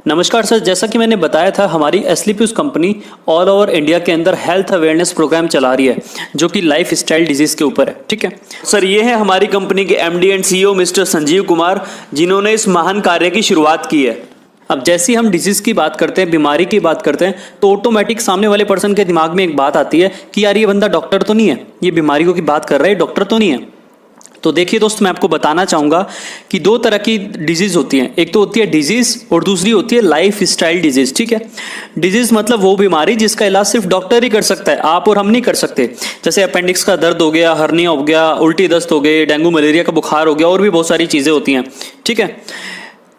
नमस्कार सर, जैसा कि मैंने बताया था हमारी एस्लीपियस कंपनी ऑल ओवर इंडिया के अंदर हेल्थ अवेयरनेस प्रोग्राम चला रही है जो कि लाइफ स्टाइल डिजीज़ के ऊपर है। ठीक है सर, ये है हमारी कंपनी के MD and CEO mister Sanjeev Kumar, जिन्होंने इस महान कार्य की शुरुआत की है। अब जैसे ही हम डिजीज़ की बात करते हैं, बीमारी की बात करते हैं, तो ऑटोमेटिक सामने वाले पर्सन के दिमाग में एक बात आती है कि यार ये बंदा डॉक्टर तो नहीं है, ये बीमारियों की बात कर रहा है, डॉक्टर तो नहीं है। तो देखिए दोस्त, मैं आपको बताना चाहूँगा कि दो तरह की डिजीज़ होती हैं। एक तो होती है डिजीज़ और दूसरी होती है लाइफ स्टाइल डिजीज़। ठीक है, डिजीज़ मतलब वो बीमारी जिसका इलाज सिर्फ डॉक्टर ही कर सकता है, आप और हम नहीं कर सकते। जैसे अपेंडिक्स का दर्द हो गया, हर्निया हो गया, उल्टी दस्त हो गए, डेंगू मलेरिया का बुखार हो गया, और भी बहुत सारी चीज़ें होती हैं। ठीक है,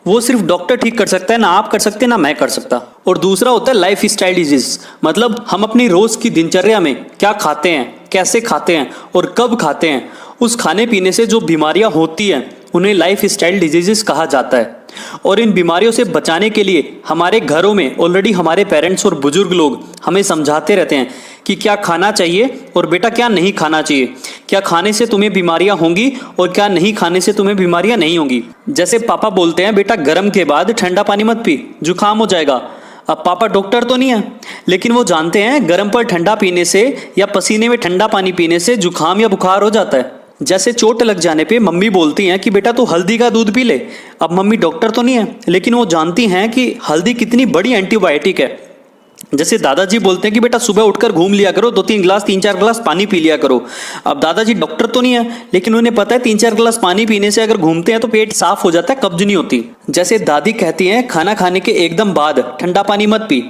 वो सिर्फ डॉक्टर ठीक कर सकता है, ना आप कर सकते ना मैं कर सकता। और दूसरा होता है लाइफ स्टाइल डिजीज, मतलब हम अपनी रोज की दिनचर्या में क्या खाते हैं, कैसे खाते हैं और कब खाते हैं, उस खाने पीने से जो बीमारियां होती हैं उन्हें लाइफ स्टाइल डिजीजेस कहा जाता है। और इन बीमारियों से बचाने के लिए हमारे घरों में ऑलरेडी हमारे पेरेंट्स और बुजुर्ग लोग हमें समझाते रहते हैं कि क्या खाना चाहिए और बेटा क्या नहीं खाना चाहिए, क्या खाने से तुम्हें बीमारियां होंगी और क्या नहीं खाने से तुम्हें बीमारियां नहीं होंगी। जैसे पापा बोलते हैं बेटा गर्म के बाद ठंडा पानी मत पी, जुकाम हो जाएगा। अब पापा डॉक्टर तो नहीं है, लेकिन वो जानते हैं गर्म पर ठंडा पीने से या पसीने में ठंडा पानी पीने से जुकाम या बुखार हो जाता है। जैसे चोट लग जाने पे मम्मी बोलती हैं कि बेटा तू हल्दी का दूध पी ले। अब मम्मी डॉक्टर तो नहीं है, लेकिन वो जानती हैं कि हल्दी कितनी बड़ी एंटीबायोटिक है। जैसे दादाजी बोलते हैं कि बेटा सुबह उठकर घूम लिया करो, 2-3 गिलास 3-4 गिलास पानी पी लिया करो। अब दादाजी डॉक्टर तो नहीं है, लेकिन उन्हें पता है 3-4 गिलास पानी पीने से अगर घूमते हैं तो पेट साफ हो जाता है, कब्ज नहीं होती। जैसे दादी कहती हैं खाना खाने के एकदम बाद ठंडा पानी मत पी।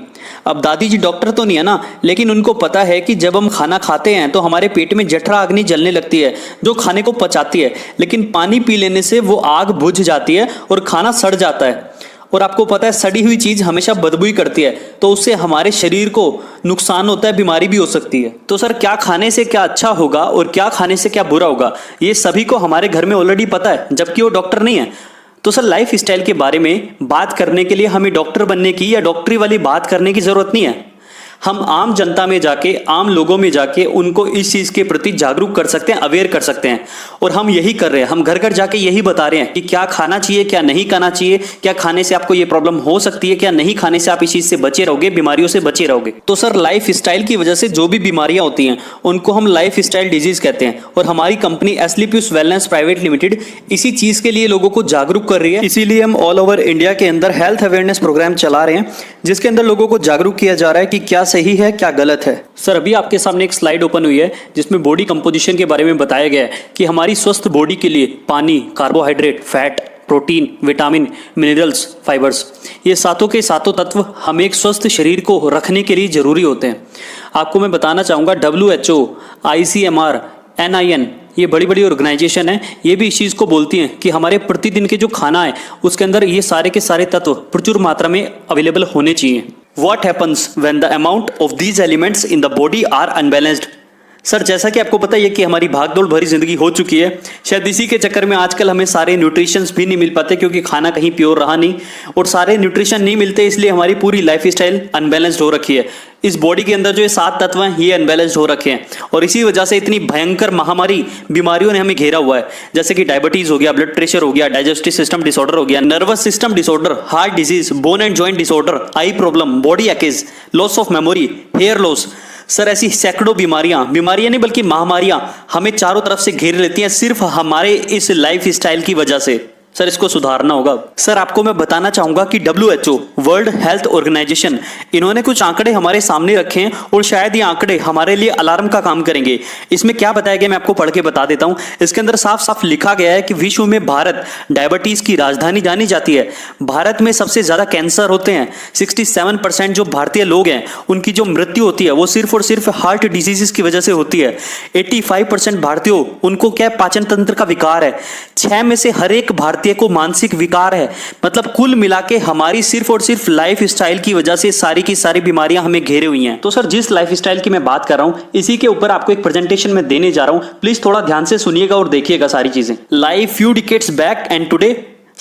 अब दादी जी डॉक्टर तो नहीं है ना, लेकिन उनको पता है कि जब हम खाना खाते हैं तो हमारे पेट में जठरा अग्नि जलने लगती है जो खाने को पचाती है, लेकिन पानी पी लेने से वो आग बुझ जाती है और खाना सड़ जाता है। और आपको पता है सड़ी हुई चीज हमेशा बदबू ही करती है, तो उससे हमारे शरीर को नुकसान होता है, बीमारी भी हो सकती है। तो सर क्या खाने से क्या अच्छा होगा और क्या खाने से क्या बुरा होगा, ये सभी को हमारे घर में ऑलरेडी पता है, जबकि वो डॉक्टर नहीं है। तो सर लाइफ स्टाइल के बारे में बात करने के लिए हमें डॉक्टर बनने की या डॉक्टरी वाली बात करने की जरूरत नहीं है। हम आम जनता में जाके, आम लोगों में जाके उनको इस चीज़ के प्रति जागरूक कर सकते हैं, अवेयर कर सकते हैं। और हम यही कर रहे हैं, हम घर घर जाके यही बता रहे हैं कि क्या खाना चाहिए, क्या नहीं खाना चाहिए, क्या खाने से आपको ये प्रॉब्लम हो सकती है, क्या नहीं खाने से आप इस चीज़ से बचे रहोगे, बीमारियों से बचे रहोगे। तो सर लाइफ स्टाइल की वजह से जो भी बीमारियां होती हैं उनको हम लाइफ स्टाइल डिजीज कहते हैं। और हमारी कंपनी एस्लीपियस वेलनेस प्राइवेट लिमिटेड इसी चीज़ के लिए लोगों को जागरूक कर रही है। इसीलिए हम ऑल ओवर इंडिया के अंदर हेल्थ अवेयरनेस प्रोग्राम चला रहे हैं, जिसके अंदर लोगों को जागरूक किया जा रहा है कि क्या सही है क्या गलत है। सर अभी आपके सामने एक स्लाइड ओपन हुई है जिसमें बॉडी कंपोजिशन के बारे में बताया गया है कि हमारी स्वस्थ बॉडी के लिए पानी, carbohydrate, fat, protein, vitamin, minerals, fibres, ये सातों के सातों तत्व हमें एक स्वस्थ शरीर को रखने के लिए जरूरी होते हैं। आपको मैं बताना चाहूँगा WHO, ICMR, NIN, ये बड़ी बड़ी ऑर्गेनाइजेशन है, ये भी इस चीज़ को बोलती हैं कि हमारे प्रतिदिन के जो खाना है उसके अंदर ये सारे के सारे तत्व प्रचुर मात्रा में अवेलेबल होने चाहिए। What happens when the amount of these elements in the body are unbalanced? Sir जैसा कि आपको पता ही है कि हमारी भागदौड़ भरी जिंदगी हो चुकी है, शायद इसी के चक्कर में आजकल हमें सारे न्यूट्रिशंस भी नहीं मिल पाते क्योंकि खाना कहीं प्योर रहा नहीं, और सारे न्यूट्रिशन नहीं मिलते, इसलिए हमारी पूरी लाइफ स्टाइल अनबैलेंस्ड हो रखी है। इस बॉडी के अंदर जो ये 7 तत्व हैं ये अनबैलेंस्ड हो रखे हैं, और इसी वजह से इतनी भयंकर महामारी बीमारियों ने हमें घेरा हुआ है, जैसे कि डायबिटीज हो गया, ब्लड प्रेशर हो गया, डाइजेस्टिव सिस्टम डिसऑर्डर हो गया, nervous system disorder, heart disease, bone and joint disorder, eye problem, body aches, loss of memory, hair loss. Sir ऐसी सैकड़ों बीमारियां नहीं बल्कि महामारियां हमें चारों तरफ से घेर लेती हैं सिर्फ हमारे इस लाइफ स्टाइल की वजह से। सर इसको सुधारना होगा। सर आपको मैं बताना चाहूंगा कि WHO, वर्ल्ड हेल्थ ऑर्गेनाइजेशन, इन्होंने कुछ आंकड़े हमारे सामने रखे हैं और शायद ये आंकड़े हमारे लिए अलार्म का काम करेंगे। इसमें क्या बताया गया मैं आपको पढ़ के बता देता हूं। इसके अंदर साफ साफ लिखा गया है कि विश्व में भारत डायबिटीज की राजधानी जानी जाती है। भारत में सबसे ज्यादा कैंसर होते हैं। 67% जो भारतीय लोग हैं उनकी जो मृत्यु होती है वो सिर्फ और सिर्फ हार्ट डिजीजेस की वजह से होती है। 85% भारतीयों, उनको क्या पाचन तंत्र का विकार है। 6 में से हर एक भारतीय को मानसिक विकार है। मतलब कुल मिला के हमारी सिर्फ और सिर्फ लाइफ स्टाइल की वजह से सारी की सारी बीमारियां हमें घेरे हुई हैं। तो सर जिस लाइफ स्टाइल की मैं बात कर रहा हूं इसी के ऊपर आपको एक प्रेजेंटेशन में देने जा रहा हूं, प्लीज थोड़ा ध्यान से सुनिएगा और देखिएगा सारी चीजें। Life few decades back and today,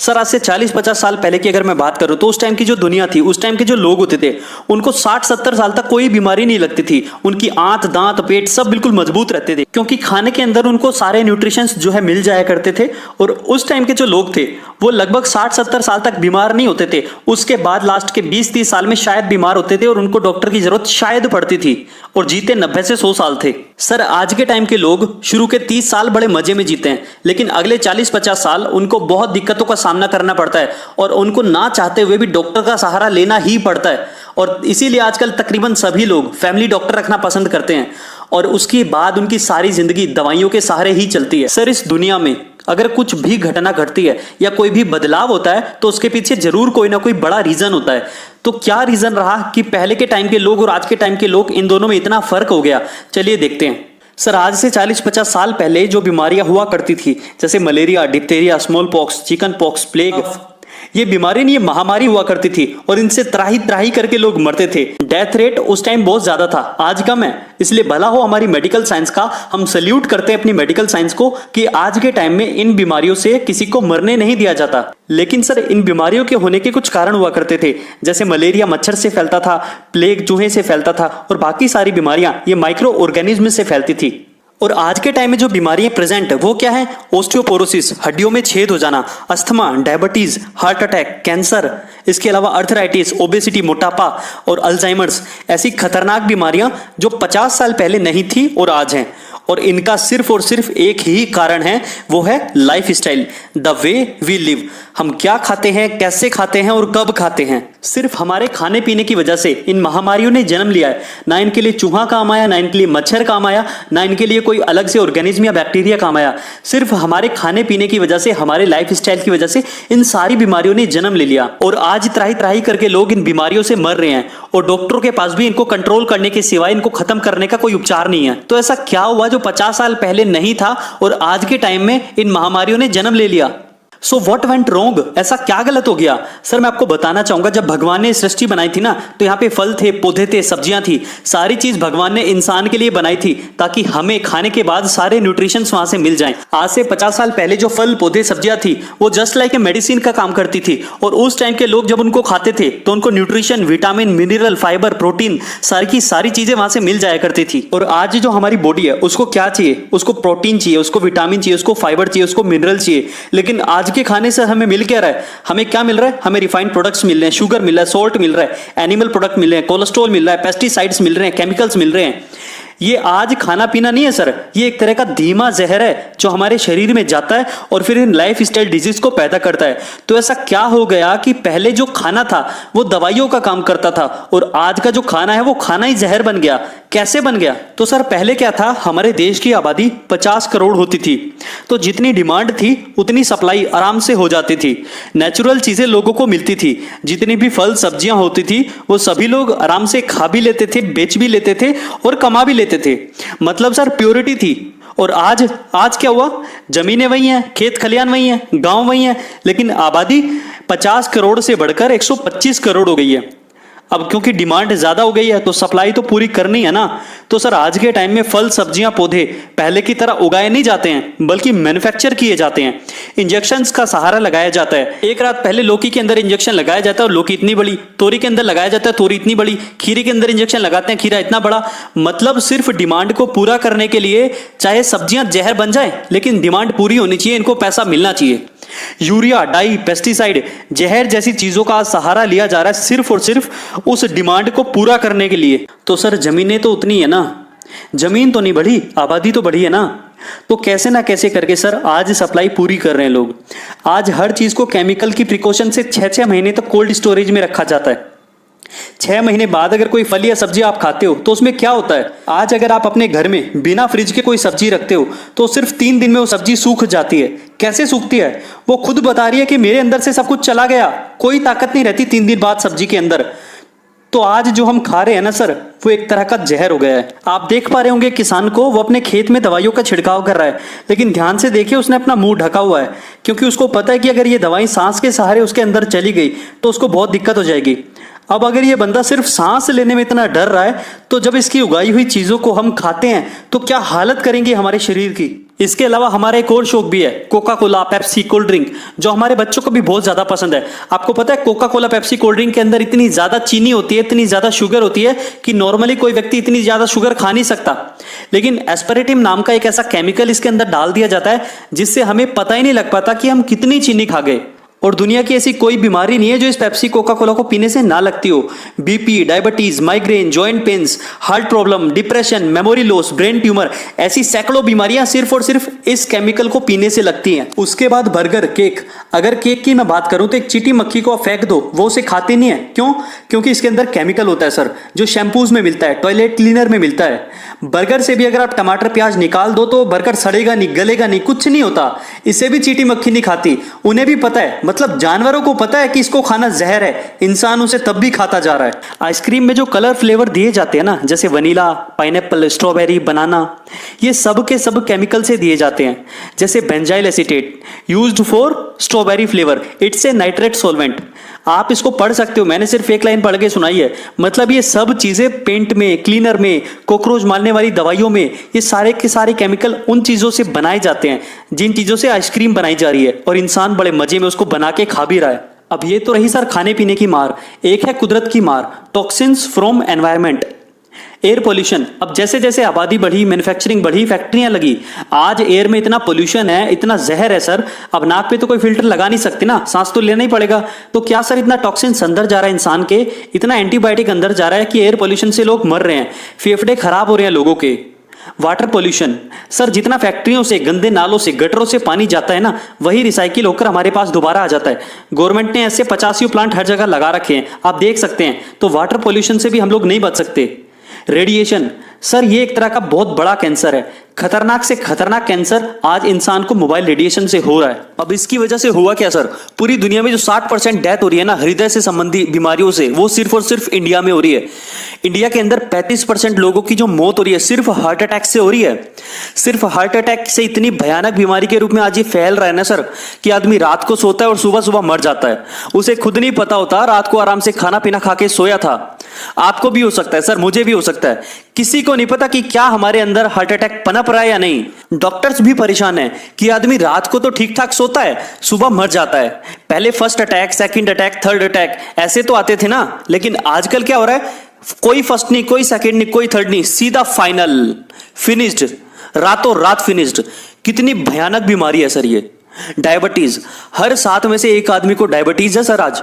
sir आज से 40-50 साल पहले की अगर मैं बात करूं तो उस टाइम की जो दुनिया थी, उस टाइम के जो लोग होते थे, उनको 60-70 साल तक कोई बीमारी नहीं लगती थी। उनकी आंत, दांत, पेट सब बिल्कुल मजबूत रहते थे, क्योंकि खाने के अंदर उनको सारे न्यूट्रिशंस जो है मिल जाया करते थे। और उस टाइम के जो लोग थे वो लगभग 60-70 साल तक बीमार नहीं होते थे। उसके बाद लास्ट के 20-30 साल में शायद बीमार होते थे और उनको डॉक्टर की जरूरत शायद पड़ती थी, और जीते 90 से 100 साल थे। सर आज के टाइम के लोग शुरू के 30 साल बड़े मजे में जीते हैं, लेकिन अगले 40-50 साल उनको बहुत दिक्कतों का सामना करना पड़ता है और उनको ना चाहते हुए भी डॉक्टर का सहारा लेना ही पड़ता है। और इसीलिए आजकल तकरीबन सभी लोग फैमिली डॉक्टर रखना पसंद करते हैं, और उसके बाद उनकी सारी जिंदगी दवाइयों के सहारे ही चलती है। सर इस दुनिया में अगर कुछ भी घटना घटती है या कोई भी बदलाव होता है तो उसके पीछे जरूर कोई ना कोई बड़ा रीजन होता है। तो क्या रीजन रहा कि पहले के टाइम के लोग और आज के टाइम के लोग, इन दोनों में इतना फर्क हो गया? चलिए देखते हैं। सर आज से 40-50 साल पहले जो बीमारियां हुआ करती थी, जैसे malaria, diphtheria, small pox, chicken pox, plague, ये बीमारी नहीं, ये महामारी हुआ करती थी और इनसे त्राही त्राही करके लोग मरते थे। डेथ रेट उस टाइम बहुत ज्यादा था, आज कम है। इसलिए भला हो हमारी मेडिकल साइंस का, हम सल्यूट करते हैं अपनी मेडिकल साइंस को कि आज के टाइम में इन बीमारियों से किसी को मरने नहीं दिया जाता। लेकिन सर इन बीमारियों के होने के कुछ कारण हुआ करते थे, जैसे मलेरिया मच्छर से फैलता था, प्लेग चूहे से फैलता था, और बाकी सारी बीमारियां ये माइक्रो ऑर्गेनिज्म से फैलती थी। और आज के टाइम में जो बीमारियां प्रेजेंट है वो क्या है? ओस्टियोपोरोसिस, हड्डियों में छेद हो जाना, asthma, diabetes, heart attack, cancer, इसके अलावा अर्थराइटिस, ओबेसिटी, मोटापा और अल्जाइमर्स, ऐसी खतरनाक बीमारियां जो 50 साल पहले नहीं थी और आज हैं। और इनका सिर्फ और सिर्फ एक ही कारण है, वो है lifestyle, the way we live. हम क्या खाते हैं, कैसे खाते हैं और कब खाते हैं। सिर्फ हमारे खाने पीने की वजह से इन महामारियों ने जन्म लिया है। ना इनके लिए चूहा काम आया, ना इनके लिए मच्छर काम आया, ना इनके लिए कोई अलग से ऑर्गेनिज्म या बैक्टीरिया काम आया। सिर्फ हमारे खाने पीने की वजह से, हमारे लाइफस्टाइल की वजह से इन सारी बीमारियों ने जन्म ले लिया। और आज त्राही त्राही करके लोग इन बीमारियों से मर रहे हैं और डॉक्टरों के पास भी इनको कंट्रोल करने के सिवाय, इनको खत्म करने का कोई उपचार नहीं है। तो ऐसा क्या हुआ जो 50 साल पहले नहीं था और आज के टाइम में इन महामारियों ने जन्म ले लिया? So what went wrong? ऐसा क्या गलत हो गया? सर मैं आपको बताना चाहूंगा, जब भगवान ने सृष्टि बनाई थी ना, तो यहाँ पे फल थे, पौधे थे, सब्जियां थी, सारी चीज भगवान ने इंसान के लिए बनाई थी ताकि हमें खाने के बाद सारे न्यूट्रिशंस वहां से मिल जाएं। आज से 50 साल पहले जो फल, पौधे, सब्जियां थी वो जस्ट लाइक ए मेडिसिन का काम करती थी, और उस टाइम के लोग जब उनको खाते थे तो उनको nutrition, vitamin, mineral, fibre, protein, सारी की सारी चीजें वहां से मिल जाया करती थी। और आज जो हमारी बॉडी है उसको क्या चाहिए? उसको प्रोटीन चाहिए, उसको विटामिन चाहिए, उसको फाइबर चाहिए, उसको मिनरल चाहिए। लेकिन आज के खाने से हमें मिल क्या रहा है? हमें क्या मिल रहा है? हमें रिफाइंड प्रोडक्ट्स मिल रहे हैं, शुगर मिल रहा है, सॉल्ट मिल रहा है, एनिमल प्रोडक्ट मिल रहे हैं, कोलेस्ट्रॉल मिल रहा है, पेस्टिसाइड्स मिल रहे हैं, केमिकल्स मिल रहे हैं। ये आज खाना पीना नहीं है सर, ये एक तरह का धीमा जहर है जो हमारे शरीर में जाता है और फिर इन लाइफ स्टाइल डिजीज को पैदा करता है। तो ऐसा क्या हो गया कि पहले जो खाना था वो दवाइयों का काम करता था और आज का जो खाना है वो खाना ही जहर बन गया? कैसे बन गया? तो सर पहले क्या था, हमारे देश की आबादी 50 करोड़ होती थी, तो जितनी डिमांड थी उतनी सप्लाई आराम से हो जाती थी। नेचुरल चीजें लोगों को मिलती थी, जितनी भी फल सब्जियां होती थी वो सभी लोग आराम से खा भी लेते थे, बेच भी लेते थे और कमा भी लेते थे। मतलब सर प्योरिटी थी। और आज क्या हुआ? जमीनें वही हैं, खेत खलियान वही हैं, गांव वही हैं, लेकिन आबादी 50 करोड़ से बढ़कर 125 करोड़ हो गई है। अब क्योंकि डिमांड ज्यादा हो गई है तो सप्लाई तो पूरी करनी है ना। तो सर आज के टाइम में फल, सब्जियां, पौधे पहले की तरह उगाए नहीं जाते हैं, बल्कि मैन्युफैक्चर किए जाते हैं। इंजेक्शंस का सहारा लगाया जाता है। एक रात पहले लौकी के अंदर इंजेक्शन लगाया जाता है और लौकी इतनी बड़ी, तोरी के अंदर लगाया जाता है, तोरी इतनी बड़ी, खीरे के अंदर इंजेक्शन लगाते हैं, खीरा इतना बड़ा। मतलब सिर्फ डिमांड को पूरा करने के लिए चाहे सब्जियां जहर बन जाए, लेकिन डिमांड पूरी होनी चाहिए, इनको पैसा मिलना चाहिए। यूरिया, डाई, पेस्टिसाइड, जहर जैसी चीजों का सहारा लिया जा रहा है सिर्फ और सिर्फ उस डिमांड को पूरा करने के लिए। तो सर जमीनें तो उतनी है ना, जमीन तो नहीं बढ़ी, आबादी तो बढ़ी है ना। तो कैसे ना कैसे करके सर आज सप्लाई पूरी कर रहे हैं लोग। आज हर चीज को केमिकल की प्रिकॉशन से 6-6 महीने तक कोल्ड स्टोरेज में रखा जाता है। 6 महीने बाद अगर कोई फल या सब्जी आप खाते हो तो उसमें क्या होता है? आज अगर आप अपने घर में बिना फ्रिज के कोई सब्जी रखते हो तो सिर्फ 3 दिन में वो सब्जी सूख जाती है। कैसे सूखती है? वो खुद बता रही है कि मेरे अंदर से सब कुछ चला गया, कोई ताकत नहीं रहती 3 दिन बाद सब्जी के अंदर। तो आज जो हम खा रहे हैं ना सर, वो एक तरह का जहर हो गया है। आप देख पा रहे होंगे किसान को, वो अपने खेत में दवाइयों का छिड़काव कर रहा है, लेकिन ध्यान से देखिए उसने अपना मुंह ढका हुआ है, क्योंकि उसको पता है कि अगर ये दवाई सांस के सहारे उसके अंदर चली गई तो उसको बहुत दिक्कत हो जाएगी। अब अगर ये बंदा सिर्फ सांस लेने में इतना डर रहा है, तो जब इसकी उगाई हुई चीजों को हम खाते हैं तो क्या हालत करेंगे हमारे शरीर की। इसके अलावा हमारा एक और शौक भी है, Coca Cola, Pepsi, cold drink, जो हमारे बच्चों को भी बहुत ज्यादा पसंद है। आपको पता है Coca Cola, Pepsi, cold drink के अंदर इतनी ज्यादा चीनी होती है, इतनी ज्यादा शुगर होती है कि नॉर्मली कोई व्यक्ति इतनी ज्यादा शुगर खा नहीं सकता। लेकिन एस्पेरेटिम नाम का एक ऐसा केमिकल इसके अंदर डाल दिया जाता है जिससे हमें पता ही नहीं लग पाता कि हम कितनी चीनी खा गए। और दुनिया की ऐसी कोई बीमारी नहीं है जो इस पेप्सी, कोका कोला को पीने से ना लगती हो। BP, diabetes, migraine, joint pains, heart problem, depression, memory loss, brain tumour, ऐसी सैकड़ों बीमारियां सिर्फ और सिर्फ इस केमिकल को पीने से लगती हैं। उसके बाद बर्गर, केक। अगर केक की मैं बात करूं तो एक चींटी मक्खी को आप फेंक दो, वो उसे खाते नहीं है। क्यों? क्योंकि इसके अंदर केमिकल होता है सर, जो शैम्पूज में मिलता है, टॉयलेट क्लीनर में मिलता है। बर्गर से भी अगर आप टमाटर प्याज निकाल दो तो बर्गर सड़ेगा नहीं, गलेगा नहीं, कुछ नहीं होता। इसे भी चींटी मक्खी नहीं खाती। उन्हें भी पता है, मतलब जानवरों को पता है कि इसको खाना जहर है, इंसान उसे तब भी खाता जा रहा है। आइसक्रीम में जो कलर फ्लेवर दिए जाते हैं ना, जैसे वनीला, पाइनएप्पल, स्ट्रॉबेरी, बनाना, ये सब के सब केमिकल से दिए जाते हैं। जैसे benzyl acetate used for strawberry flavour, it's a nitrate solvent. आप इसको पढ़ सकते हो, मैंने सिर्फ एक लाइन पढ़ के सुनाई है। मतलब ये सब चीजें पेंट में, क्लीनर में, कॉकरोच मारने वाली दवाइयों में, ये सारे के सारे केमिकल उन चीजों से बनाए जाते हैं जिन चीजों से आइसक्रीम बनाई जा रही है, और इंसान बड़े मजे में उसको बना के खा भी रहा है। अब ये तो रही सर खाने पीने की मार, एक है कुदरत की मार, toxins from environment, air pollution. अब जैसे जैसे आबादी बढ़ी, मैन्युफैक्चरिंग बढ़ी, फैक्ट्रियां लगी, आज एयर में इतना पोल्यूशन है, इतना जहर है सर। अब नाक पे तो कोई फिल्टर लगा नहीं सकते ना, सांस तो लेना ही पड़ेगा। तो क्या सर इतना टॉक्सिन्स अंदर जा रहा है इंसान के, इतना एंटीबायोटिक अंदर जा रहा है कि एयर पोल्यूशन से लोग मर रहे हैं, फेफड़े खराब हो रहे हैं लोगों के। वाटर पोल्यूशन सर, जितना फैक्ट्रियों से, गंदे नालों से, गटरों से पानी जाता है ना, वही रिसाइकिल होकर हमारे पास दोबारा आ जाता है। गवर्नमेंट ने ऐसे 50 प्लांट हर जगह लगा रखे हैं, आप देख सकते हैं। तो वाटर पोल्यूशन से भी हम लोग नहीं बच सकते। रेडिएशन सर, ये एक तरह का बहुत बड़ा कैंसर है, खतरनाक से खतरनाक कैंसर आज इंसान को मोबाइल रेडिएशन से हो रहा है। अब इसकी वजह से हुआ क्या सर, पूरी दुनिया में जो 60% डेथ हो रही है ना हृदय से संबंधी बीमारियों से, वो सिर्फ और सिर्फ इंडिया में हो रही है। इंडिया के अंदर 35% लोगों की जो मौत हो रही है सिर्फ हार्ट अटैक से हो रही है। सिर्फ हार्ट अटैक से इतनी भयानक बीमारी के रूप में आज ये फैल रहा है ना सर, कि आदमी रात को सोता है और सुबह सुबह मर जाता है। उसे खुद नहीं पता होता, रात को आराम से खाना पीना खा के सोया था। आपको भी हो सकता है सर, मुझे भी हो सकता है, किसी को नहीं पता कि क्या हमारे अंदर हार्ट अटैक पनप रहा है या नहीं। डॉक्टर्स भी परेशान है कि आदमी रात को तो ठीक ठाक सोता है, सुबह मर जाता है। पहले first attack, second attack, third attack ऐसे तो आते थे ना, लेकिन आजकल क्या हो रहा है, कोई फर्स्ट नहीं, कोई सेकंड नहीं, कोई थर्ड नहीं, सीधा फाइनल, फिनिश्ड, रातों रात फिनिश्ड। कितनी भयानक बीमारी है सर ये। डायबिटीज, हर 7 में से एक आदमी को डायबिटीज है सर आज।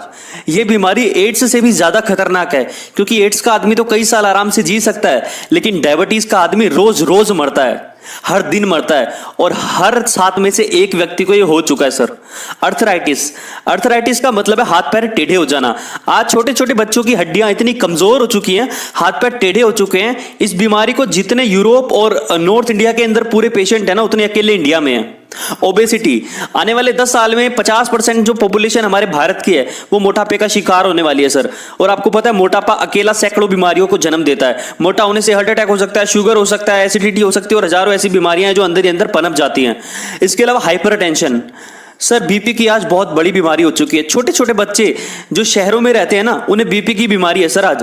ये बीमारी एड्स से भी ज्यादा खतरनाक है, क्योंकि एड्स का आदमी तो कई साल आराम से जी सकता है, लेकिन डायबिटीज का आदमी रोज रोज मरता है, हर दिन मरता है, और हर 7 में से एक व्यक्ति को ये हो चुका है सर। अर्थराइटिस, अर्थराइटिस का मतलब है हाथ पैर टेढ़े हो जाना। आज छोटे छोटे बच्चों की हड्डियां इतनी कमजोर हो चुकी हैं, हाथ पैर टेढ़े हो चुके हैं। इस बीमारी को जितने यूरोप और नॉर्थ इंडिया के अंदर पूरे पेशेंट है ना, उतने अकेले इंडिया में है। ओबेसिटी, आने वाले 10 साल में 50% जो पॉपुलेशन हमारे भारत की है वो मोटापे का शिकार होने वाली है सर। और आपको पता है मोटापा अकेला सैकड़ों बीमारियों को जन्म देता है। मोटा होने से हार्ट अटैक हो सकता है, शुगर हो सकता है, एसिडिटी हो सकती है, और हजारों ऐसी बीमारियां हैं जो अंदर ही अंदर पनप जाती हैं। इसके अलावा हाइपरटेंशन सर, बीपी की आज बहुत बड़ी बीमारी हो चुकी है। छोटे छोटे बच्चे जो शहरों में रहते हैं ना, उन्हें बीपी की बीमारी है सर आज।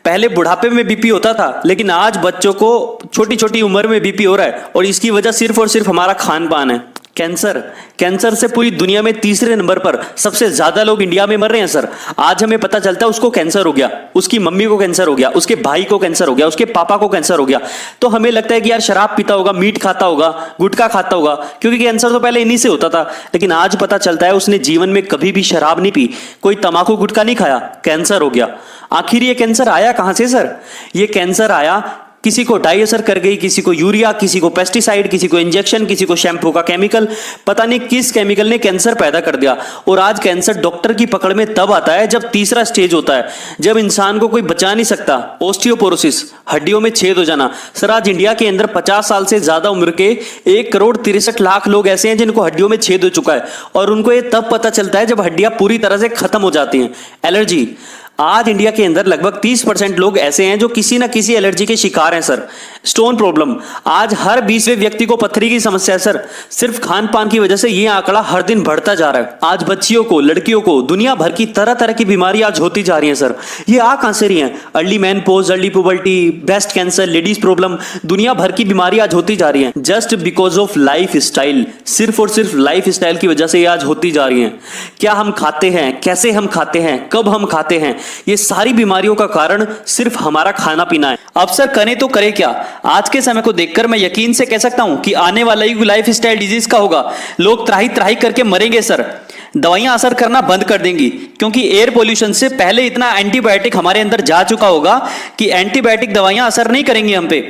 पहले बुढ़ापे में बीपी होता था, लेकिन आज बच्चों को छोटी छोटी उम्र में बीपी हो रहा है, और इसकी वजह सिर्फ और सिर्फ हमारा खान पान है। कैंसर, कैंसर से पूरी दुनिया में तीसरे नंबर पर सबसे ज्यादा लोग इंडिया में मर रहे हैं सर। आज हमें पता चलता है उसको कैंसर हो गया, उसकी मम्मी को कैंसर हो गया, उसके भाई को कैंसर हो गया, उसके पापा को कैंसर हो गया। तो हमें लगता है कि यार शराब पीता होगा, मीट खाता होगा, गुटखा खाता होगा, क्योंकि कैंसर तो पहले इन्हीं से होता था। लेकिन आज पता चलता है उसने जीवन में कभी भी शराब नहीं पी, कोई तंबाकू गुटखा नहीं खाया, कैंसर हो गया। आखिर ये कैंसर आया कहां से सर? ये कैंसर आया, किसी को डाई असर कर गई, किसी को यूरिया, किसी को पेस्टिसाइड, किसी को इंजेक्शन, किसी को शैम्पू का केमिकल, पता नहीं किस केमिकल ने कैंसर पैदा कर दिया। और आज कैंसर डॉक्टर की पकड़ में तब आता है जब तीसरा स्टेज होता है, जब इंसान को कोई बचा नहीं सकता। ऑस्टियोपोरोसिस, हड्डियों में छेद हो जाना। सर आज इंडिया के अंदर 50 साल से ज्यादा उम्र के 1,63,00,000 लोग ऐसे हैं जिनको हड्डियों में छेद हो चुका है, और उनको ये तब पता चलता है जब हड्डियां पूरी तरह से खत्म हो जाती हैं। एलर्जी, आज इंडिया के अंदर लगभग 30% लोग ऐसे हैं जो किसी ना किसी एलर्जी के शिकार हैं सर। स्टोन प्रॉब्लम, आज हर 20वें व्यक्ति को पथरी की समस्या है सर। सिर्फ खान पान की वजह से ये आंकड़ा हर दिन बढ़ता जा रहा है। आज बच्चियों को, लड़कियों को दुनिया भर की तरह तरह की बीमारी आज होती जा रही है सर। ये आ कहां से रही है? Early menopause, early puberty, breast cancer, ladies problem, दुनिया भर की बीमारी आज होती जा रही है just because of life style. सिर्फ और सिर्फ लाइफ स्टाइल की वजह से ये आज होती जा रही है। क्या हम खाते हैं, कैसे हम खाते हैं, कब हम खाते हैं, ये सारी बीमारियों का कारण सिर्फ हमारा खाना पीना है। अब सर करें तो करें क्या? आज के समय को देखकर मैं यकीन से कह सकता हूं कि आने वाला युग लाइफ स्टाइल डिजीज का होगा। लोग त्राही त्राही करके मरेंगे सर। दवाइयां असर करना बंद कर देंगी क्योंकि एयर पोल्यूशन से पहले इतना एंटीबायोटिक हमारे अंदर जा चुका होगा कि एंटीबायोटिक दवाइयां असर नहीं करेंगी हम पे।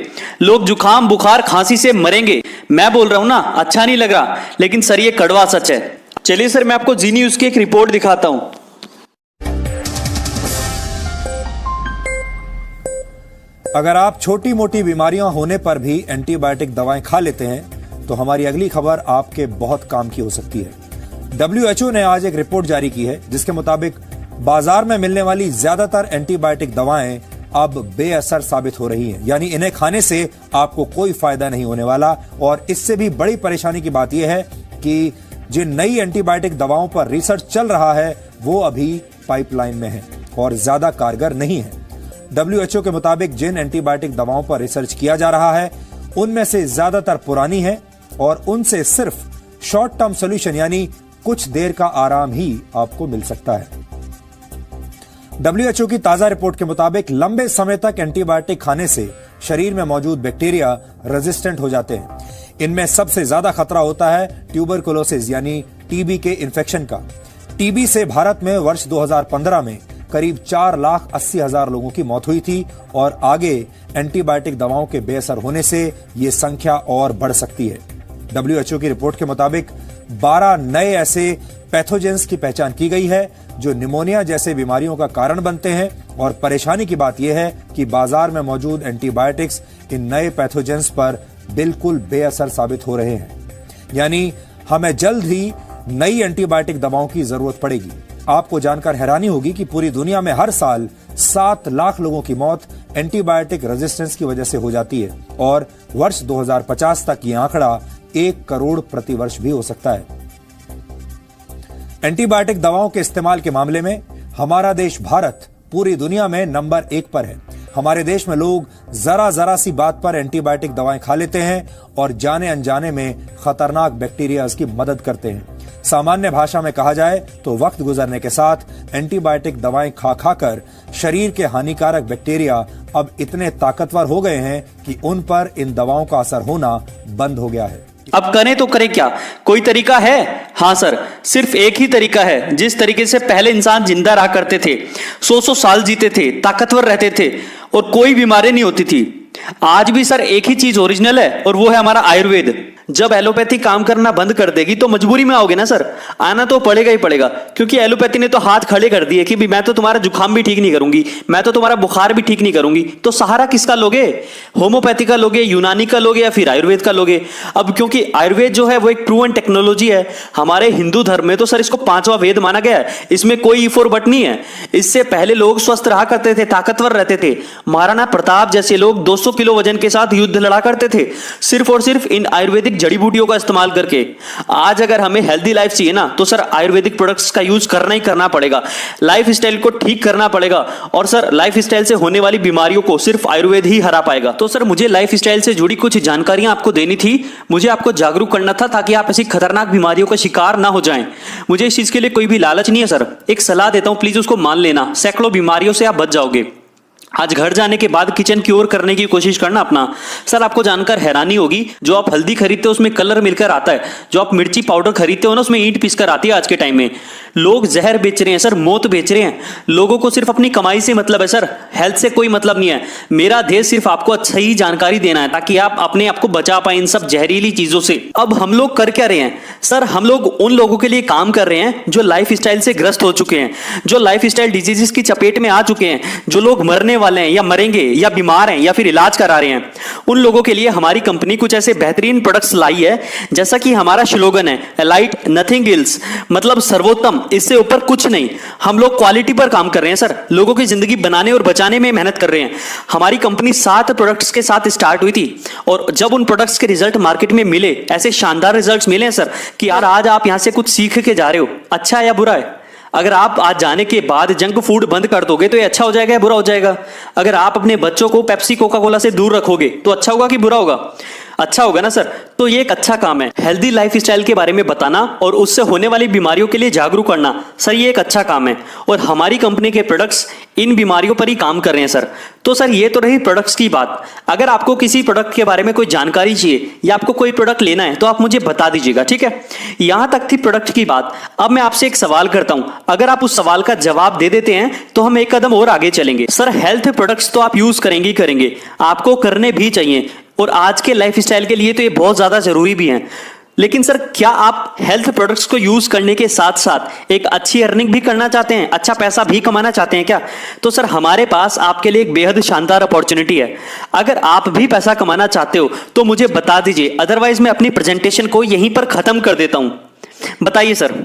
लोग जुकाम, बुखार, खांसी से मरेंगे। मैं बोल रहा हूं ना, अच्छा नहीं लग रहा, लेकिन सर ये कड़वा सच है। चलिए सर मैं आपको जी न्यूज़ की एक रिपोर्ट दिखाता हूं। अगर आप छोटी मोटी बीमारियां होने पर भी एंटीबायोटिक दवाएं खा लेते हैं तो हमारी अगली खबर आपके बहुत काम की हो सकती है। WHO ने आज एक रिपोर्ट जारी की है जिसके मुताबिक बाजार में मिलने वाली ज्यादातर एंटीबायोटिक दवाएं अब बेअसर साबित हो रही हैं, यानी इन्हें खाने से आपको कोई फायदा नहीं होने वाला। और इससे भी बड़ी परेशानी की बात यह है कि जिन नई एंटीबायोटिक दवाओं पर रिसर्च चल रहा है वो अभी पाइपलाइन में है और ज्यादा कारगर नहीं है। WHO के मुताबिक जिन एंटीबायोटिक दवाओं पर रिसर्च किया जा रहा है उनमें से ज्यादातर पुरानी है और उनसे सिर्फ शॉर्ट टर्म सॉल्यूशन यानी कुछ देर का आराम ही आपको मिल सकता है। WHO की ताजा रिपोर्ट के मुताबिक लंबे समय तक एंटीबायोटिक खाने से शरीर में मौजूद बैक्टीरिया रेजिस्टेंट हो जाते हैं। इनमें सबसे ज्यादा खतरा होता है ट्यूबरकुलोसिस यानी टीबी के इन्फेक्शन का। टीबी से भारत में वर्ष 2015 में करीब 4,80,000 लोगों की मौत हुई थी और आगे एंटीबायोटिक दवाओं के बेअसर होने से ये संख्या और बढ़ सकती है। WHO की रिपोर्ट के मुताबिक 12 नए ऐसे पैथोजेंस की पहचान की गई है जो निमोनिया जैसे बीमारियों का कारण बनते हैं और परेशानी की बात यह है कि बाजार में मौजूद एंटीबायोटिक्स इन नए पैथोजेंस पर बिल्कुल बेअसर साबित हो रहे हैं, यानी हमें जल्द ही नई एंटीबायोटिक दवाओं की जरूरत पड़ेगी। आपको जानकर हैरानी होगी कि पूरी दुनिया में हर साल 7 लाख लोगों की मौत एंटीबायोटिक रेजिस्टेंस की वजह से हो जाती है और वर्ष 2050 तक यह आंकड़ा 1 करोड़ प्रति वर्ष भी हो सकता है। एंटीबायोटिक दवाओं के इस्तेमाल के मामले में हमारा देश भारत पूरी दुनिया में नंबर 1 पर है। हमारे देश में लोग जरा सी बात पर एंटीबायोटिक दवाएं खा लेते हैं और जाने अनजाने में खतरनाक बैक्टीरिया की मदद करते हैं। सामान्य भाषा में कहा जाए तो वक्त गुजरने के साथ एंटीबायोटिक दवाएं खा खाकर शरीर के हानिकारक बैक्टीरिया अब इतने ताकतवर हो गए हैं कि उन पर इन दवाओं का असर होना बंद हो गया है। अब करें तो करें क्या? कोई तरीका है? हाँ सर, सिर्फ एक ही तरीका है। जिस तरीके से पहले इंसान जिंदा रहा करते थे, 100 साल जीते थे, ताकतवर रहते थे और कोई बीमारी नहीं होती थी, आज भी सर एक ही चीज ओरिजिनल है और वो है हमारा आयुर्वेद। जब एलोपैथी काम करना बंद कर देगी तो मजबूरी में आओगे ना सर, आना तो पड़ेगा ही पड़ेगा, क्योंकि एलोपैथी ने तो हाथ खड़े कर दिए कि भी मैं तो तुम्हारा जुकाम भी ठीक नहीं करूंगी, मैं तो तुम्हारा बुखार भी ठीक नहीं करूंगी। तो सहारा किसका लोगे? होम्योपैथी का लोगे, यूनानी का लोगे या फिर आयुर्वेद का लोगे? अब क्योंकि आयुर्वेद जो है वो एक प्रूवन टेक्नोलॉजी है। हमारे हिंदू धर्म में तो सर इसको 5वां वेद माना गया है, इसमें कोई इफ और बट नहीं है। इससे पहले लोग स्वस्थ रहा करते थे, ताकतवर रहते थे। महाराणा प्रताप जैसे लोग 200 किलो वजन के साथ युद्ध लड़ा करते थे सिर्फ और सिर्फ इन आयुर्वेदिक जड़ी बूटियों का इस्तेमाल करके। आज अगर हमें हेल्दी लाइफ चाहिए ना तो सर आयुर्वेदिक प्रोडक्ट्स का यूज करना ही करना पड़ेगा, लाइफ स्टाइल को ठीक करना पड़ेगा और सर लाइफ स्टाइल से होने वाली बीमारियों को सिर्फ आयुर्वेद ही हरा पाएगा। तो सर मुझे लाइफ स्टाइल से जुड़ी कुछ जानकारियां आपको देनी थी, मुझे आपको जागरूक करना था ताकि आप ऐसी खतरनाक बीमारियों का शिकार ना हो जाएं। मुझे इस चीज के लिए कोई भी लालच नहीं है सर, एक सलाह देता हूं, प्लीज उसको मान लेना, सैकड़ों बीमारियों से आप बच जाओगे। आज घर जाने के बाद किचन क्योर करने की कोशिश करना अपना। सर आपको जानकर हैरानी होगी, जो आप हल्दी खरीदते हो उसमें कलर मिलकर आता है, जो आप मिर्ची पाउडर खरीदते हो ना उसमें ईंट पीसकर आती है। आज के टाइम में लोग जहर बेच रहे हैं सर, मौत बेच रहे हैं। लोगों को सिर्फ अपनी कमाई से मतलब है सर, हेल्थ से कोई मतलब नहीं है। मेरा ध्येय सिर्फ आपको अच्छा ही जानकारी देना है ताकि आप अपने आप को बचा पाए इन सब जहरीली चीजों से। अब हम लोग कर क्या रहे हैं सर? हम लोग उन लोगों के लिए काम कर रहे हैं जो लाइफ स्टाइल से ग्रस्त हो चुके हैं, जो लाइफ स्टाइल डिजीजेस की चपेट में आ चुके हैं, जो लोग मरने वाले हैं या मरेंगे या बीमार हैं या फिर इलाज करा रहे हैं, उन लोगों के लिए हमारी कंपनी कुछ ऐसे बेहतरीन प्रोडक्ट्स लाई है, जैसा कि हमारा स्लोगन है एलाइट नथिंग एल्स, मतलब सर्वोत्तम, इससे ऊपर कुछ नहीं। हम लोग क्वालिटी पर काम कर रहे हैं सर, लोगों की जिंदगी बनाने और बचाने में मेहनत कर रहे हैं। हमारी कंपनी 7 प्रोडक्ट्स के साथ स्टार्ट हुई थी और जब उन प्रोडक्ट्स के रिजल्ट मार्केट में मिले, ऐसे शानदार रिजल्ट्स मिले हैं सर कि यार आज आप यहां से कुछ सीख के जा रहे हो, अच्छा है या बुरा है। अगर आप आज जाने के बाद जंक फूड बंद कर दोगे तो ये अच्छा हो जाएगा या बुरा हो जाएगा। अगर आप अपने बच्चों को पेप्सी कोका कोला से दूर रखोगे तो अच्छा होगा कि बुरा होगा, अच्छा होगा ना सर। तो ये एक अच्छा काम है, हेल्दी लाइफस्टाइल के बारे में बताना और उससे होने वाली बीमारियों के लिए जागरूक करना, सर ये एक अच्छा काम है और हमारी कंपनी के प्रोडक्ट्स इन बीमारियों पर ही काम कर रहे हैं सर। तो सर ये तो रही प्रोडक्ट्स की बात। अगर आपको किसी प्रोडक्ट के बारे में कोई जानकारी चाहिए या आपको कोई प्रोडक्ट लेना है तो आप मुझे बता दीजिएगा, ठीक है। यहां तक थी प्रोडक्ट की बात। अब मैं आपसे एक सवाल करता हूं, अगर आप उस सवाल का जवाब दे देते हैं तो हम एक कदम और आगे चलेंगे। सर हेल्थ प्रोडक्ट्स तो आप यूज करेंगे ही करेंगे, आपको करने भी चाहिए और आज के लाइफस्टाइल के लिए तो ये बहुत ज्यादा जरूरी भी है। लेकिन सर क्या आप हेल्थ प्रोडक्ट्स को यूज करने के साथ साथ एक अच्छी अर्निंग भी करना चाहते हैं, अच्छा पैसा भी कमाना चाहते हैं क्या? तो सर हमारे पास आपके लिए एक बेहद शानदार अपॉर्चुनिटी है। अगर आप भी पैसा कमाना चाहते हो तो मुझे बता दीजिए, अदरवाइज मैं अपनी प्रेजेंटेशन को यहीं पर खत्म कर देता हूं। बताइए सर।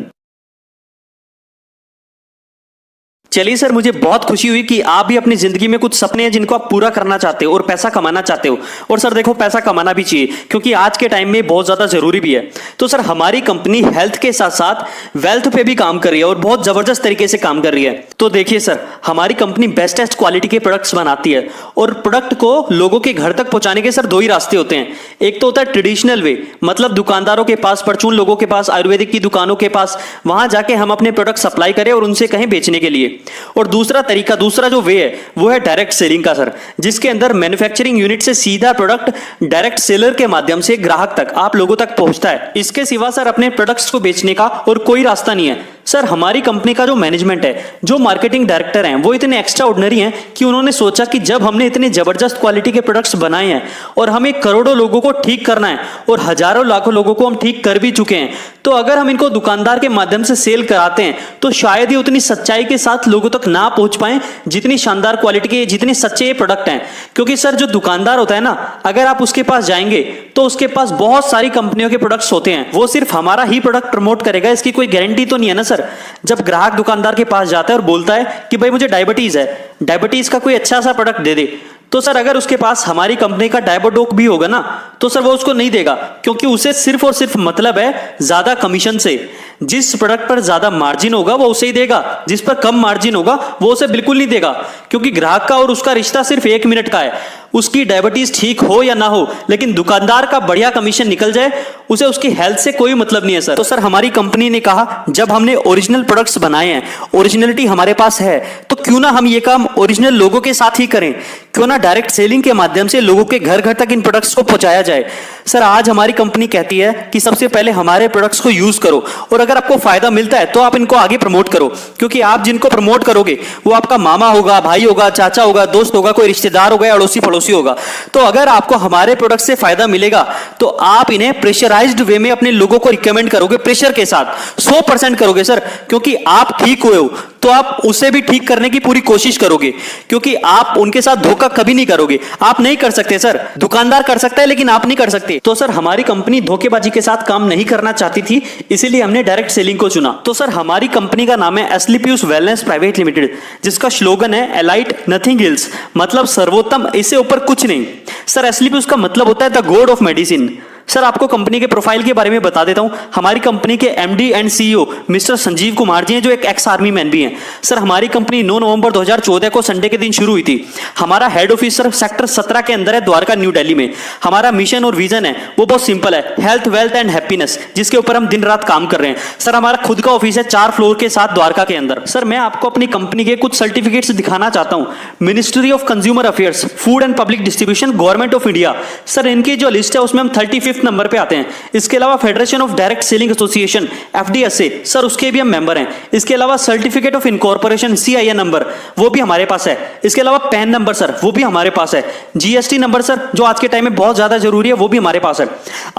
चलिए सर, मुझे बहुत खुशी हुई कि आप भी अपनी जिंदगी में कुछ सपने हैं जिनको आप पूरा करना चाहते हो और पैसा कमाना चाहते हो। और सर देखो, पैसा कमाना भी चाहिए क्योंकि आज के टाइम में बहुत ज्यादा जरूरी भी है। तो सर हमारी कंपनी हेल्थ के साथ साथ वेल्थ पे भी काम कर रही है और बहुत जबरदस्त तरीके से काम कर रही है। तो देखिए सर, हमारी कंपनी बेस्टेस्ट क्वालिटी के प्रोडक्ट्स बनाती है और प्रोडक्ट को लोगों के घर तक पहुंचाने के सर 2 ही रास्ते होते हैं। एक तो होता है ट्रेडिशनल वे, मतलब दुकानदारों के पास, परचून लोगों के पास, आयुर्वेदिक की दुकानों के पास, वहां जाके हम अपने प्रोडक्ट सप्लाई करें और उनसे कहें बेचने के लिए। और दूसरा तरीका, दूसरा जो वे है वो है डायरेक्ट सेलिंग का सर, जिसके अंदर मैन्युफैक्चरिंग यूनिट से सीधा प्रोडक्ट डायरेक्ट सेलर के माध्यम से ग्राहक तक, आप लोगों तक पहुंचता है। इसके सिवा सर अपने प्रोडक्ट्स को बेचने का और कोई रास्ता नहीं है। सर हमारी कंपनी का जो मैनेजमेंट है, जो मार्केटिंग डायरेक्टर हैं, वो इतने एक्स्ट्रा ऑर्डिनरी हैं कि उन्होंने सोचा कि जब हमने इतने जबरदस्त क्वालिटी के प्रोडक्ट्स बनाए हैं और हमें करोड़ों लोगों को ठीक करना है और हजारों लाखों लोगों को हम ठीक कर भी चुके हैं, तो अगर हम इनको दुकानदार के माध्यम से सेल कराते हैं तो शायद ही उतनी सच्चाई के साथ लोगों तक ना पहुंच पाए जितनी शानदार क्वालिटी के, जितने सच्चे ये प्रोडक्ट हैं। क्योंकि सर जो दुकानदार होता है ना, अगर आप उसके पास जाएंगे तो उसके पास बहुत सारी कंपनियों के प्रोडक्ट्स होते हैं, वो सिर्फ हमारा ही प्रोडक्ट प्रमोट करेगा, इसकी कोई गारंटी तो नहीं है ना सर। जब ग्राहक दुकानदार के पास जाता है और बोलता है कि भाई मुझे डायबिटीज है, डायबिटीज का कोई अच्छा सा प्रोडक्ट दे दे, तो सर अगर उसके पास हमारी कंपनी का डायबोडोक भी होगा ना, तो सर वो उसको नहीं देगा, क्योंकि उसे सिर्फ और सिर्फ मतलब है ज्यादा कमीशन से। जिस प्रोडक्ट पर ज्यादा मार्जिन होगा वो उसे ही देगा, जिस पर कम मार्जिन होगा वो उसे बिल्कुल नहीं देगा। क्योंकि ग्राहक का और उसका रिश्ता सिर्फ 1 मिनट का है, उसकी डायबिटीज ठीक हो या ना हो, लेकिन दुकानदार का बढ़िया कमीशन निकल जाए, उसे उसकी हेल्थ से कोई मतलब नहीं है सर। तो सर हमारी कंपनी ने कहा, जब हमने ओरिजिनल प्रोडक्ट्स बनाए हैं, ओरिजिनलिटी हमारे पास है, तो क्यों ना हम ये काम ओरिजिनल लोगों के साथ ही करें, क्यों ना डायरेक्ट सेलिंग के माध्यम से लोगों के घर घर तक इन प्रोडक्ट्स को पहुंचाया जाए। सर आज हमारी कंपनी कहती है कि सबसे पहले हमारे प्रोडक्ट्स को यूज करो और अगर आपको फायदा मिलता है तो आप इनको आगे प्रमोट करो, क्योंकि आप जिनको प्रमोट करोगे वो आपका मामा होगा, भाई होगा, चाचा होगा, दोस्त होगा, कोई रिश्तेदार होगा, अड़ोसी पड़ोसी होगा। तो अगर आपको हमारे प्रोडक्ट से फायदा मिलेगा तो आप इन्हें प्रेशराइज्ड वे में अपने लोगों को रिकमेंड करोगे, प्रेशर के साथ 100% करोगे सर, क्योंकि आप ठीक हुए हो तो आप उसे भी ठीक करने की पूरी कोशिश करोगे, क्योंकि आप उनके साथ धोखा कभी नहीं करोगे। आप नहीं कर सकते सर, दुकानदार कर सकता है लेकिन आप नहीं कर सकते। तो सर हमारी कंपनी धोखेबाजी के साथ काम नहीं करना चाहती थी, इसीलिए हमने डायरेक्ट सेलिंग को चुना। तो सर हमारी कंपनी का नाम है एस्लीपियस वेलनेस प्राइवेट लिमिटेड, जिसका स्लोगन है एलाइट नथिंग एल्स, मतलब सर्वोत्तम, इससे ऊपर कुछ नहीं। सर एस्लीपियस का मतलब होता है the god of medicine. Sir आपको कंपनी के प्रोफाइल के बारे में बता देता हूं। हमारी कंपनी के MD and CEO mister Sanjeev Kumar ji हैं, जो एक एक्स आर्मी मैन भी हैं। सर हमारी कंपनी 9 नवंबर 2014 को संडे के दिन शुरू हुई थी। हमारा हेड ऑफिस सर सेक्टर 17 के अंदर है, द्वारका न्यू दिल्ली में। हमारा मिशन और विजन है वो बहुत सिंपल है, हेल्थ वेल्थ एंड हैप्पीनेस, जिसके ऊपर हम दिन रात काम कर रहे हैं। सर हमारा खुद का ऑफिस है 4 फ्लोर के साथ द्वारका के अंदर। सर मैं आपको अपनी कंपनी के कुछ सर्टिफिकेट्स दिखाना चाहता हूं। Ministry of consumer affairs, food and public distribution, government of India. Sir इनकी जो लिस्ट है उसमें हम 35 5th नंबर पे आते हैं। इसके अलावा federation of direct selling association FDSA sir, उसके भी हम मेंबर हैं। इसके अलावा certificate of incorporation CIN number वो भी हमारे पास है। इसके अलावा पैन नंबर सर वो भी हमारे पास है। GST नंबर सर जो आज के टाइम में बहुत ज्यादा जरूरी है वो भी हमारे पास है।